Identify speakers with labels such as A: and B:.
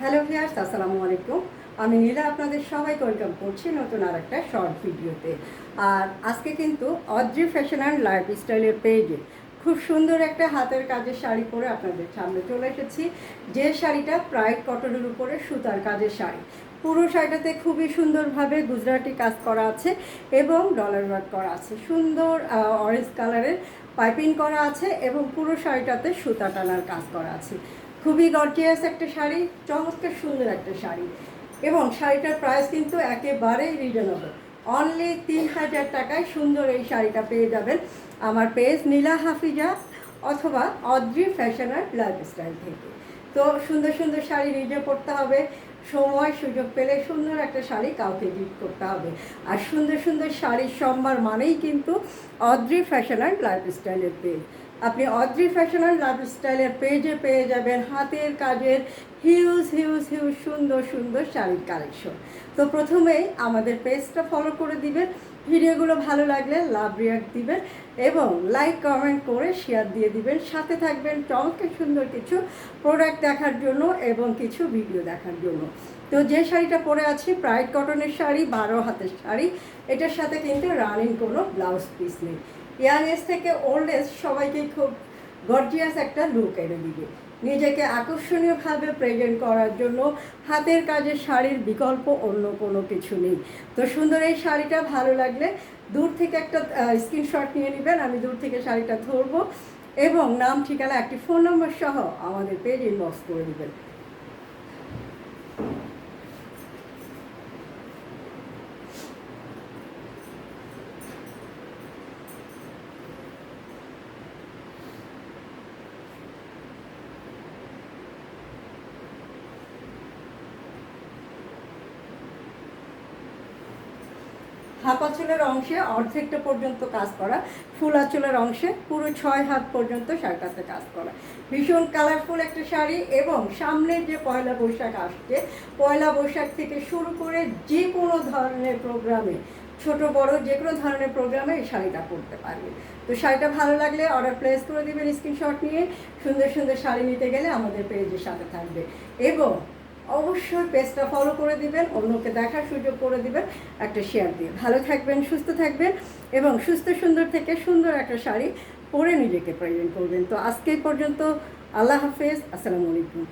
A: Hello viewers, আসসালামু আলাইকুম। আমি নীলা আপনাদের সবাইকে ওয়েলকাম করছি নতুন আরেকটা শর্ট ভিডিওতে। আর আজকে কিন্তু অদ্রি ফ্যাশন অ্যান্ড লাইফস্টাইলের পেজে খুব সুন্দর একটা হাতের কাজের শাড়ি পরে আপনাদের সামনে চলে এসেছি। যে শাড়িটা প্রাইড কটনের উপরে সুতার কাজের শাড়ি। পুরো শাড়িটাতে খুবই সুন্দরভাবে গুজরাটি কাজ করা আছে এবং ডলার ওয়ার্ক করা আছে। সুন্দর অরেঞ্জ কালারের পাইপিং করা আছে এবং পুরো শাড়িটাতে সুতা টানার কাজ করা আছে। খুবই গর্জিয়াস একটা শাড়ি, চমৎকার সুন্দর একটা শাড়ি। এবং শাড়িটার প্রাইস কিন্তু একেবারেই রিজনেবল, অনলি 3000 টাকায় সুন্দর এই শাড়িটা পেয়ে যাবেন আমার পেজ নীলা হাফিজা অথবা অদ্রি ফ্যাশন অ্যান্ড লাইফস্টাইল থেকে। তো সুন্দর সুন্দর শাড়ি নিজে পরতে হবে, সময় সুযোগ পেলে সুন্দর একটা শাড়ি কাউকে গিফট করতে হবে। আর সুন্দর সুন্দর শাড়ির সম্ভার মানেই কিন্তু অদ্রি ফ্যাশন অ্যান্ড লাইফস্টাইলের পেজ। আপনি অদ্রি ফ্যাশন অ্যান্ড লাইফস্টাইলের পেজে পেয়ে যাবেন হাতের কাজের হিউজ হিউজ হিউজ সুন্দর সুন্দর শাড়ির কালেকশন। তো প্রথমেই আমাদের পেজটা ফলো করে দিবেন, ভিডিওগুলো ভালো লাগলে লাভ রিয়াক্ট দিবেন এবং লাইক কমেন্ট করে শেয়ার দিয়ে দিবেন। সাথে থাকবেন চমৎকার সুন্দর কিছু প্রোডাক্ট দেখার জন্য এবং কিছু ভিডিও দেখার জন্য। তো যে শাড়িটা পরে আছি প্রাইড কটনের শাড়ি, 12 হাতের শাড়ি। এটার সাথে কিন্তু রানিং কোনো ব্লাউজ পিস নেই। ইয়াং এজ থেকে ওল্ড এজ সবাইকেই খুব গর্জিয়াস একটা লুক এনে দিবে। নিজেকে আকর্ষণীয়ভাবে প্রেজেন্ট করার জন্য হাতের কাজের শাড়ির বিকল্প অন্য কোনো কিছু নেই। তো সুন্দর এই শাড়িটা ভালো লাগলে দূর থেকে একটা স্ক্রিনশট নিয়ে নেবেন, আমি দূর থেকে শাড়িটা ধরবো এবং নাম, ঠিকানা, একটি ফোন নম্বর সহ আমাদের পেজ ইনবক্স করে দেবেন। হাফ আঁচলের অংশে অর্ধেকটা পর্যন্ত কাজ করা, ফুল আঁচলের অংশে পুরো 6 হাত পর্যন্ত শাড়িটাতে কাজ করা। ভীষণ কালারফুল একটা শাড়ি এবং সামনের যে পয়লা বৈশাখ আসছে, পয়লা বৈশাখ থেকে শুরু করে যে কোনো ধরনের প্রোগ্রামে, ছোট বড় যে কোনো ধরনের প্রোগ্রামে এই শাড়িটা পরতে পারবে। তো শাড়িটা ভালো লাগলে অর্ডার প্লেস করে দেবেন স্ক্রিনশট নিয়ে। সুন্দর সুন্দর শাড়ি নিতে গেলে আমাদের পেজের সাথে থাকবে এবং অবশ্যই পেজটা ফলো করে দিবেন, অন্যকে দেখার সুযোগ করে দিবেন একটা শেয়ার দিয়ে। ভালো থাকবেন, সুস্থ থাকবেন এবং সুস্থ সুন্দর থেকে সুন্দর একটা শাড়ি পরে নিজেকে প্রেজেন্ট করবেন। তো আজকে পর্যন্ত, আল্লাহ হাফেজ, আসসালামু আলাইকুম।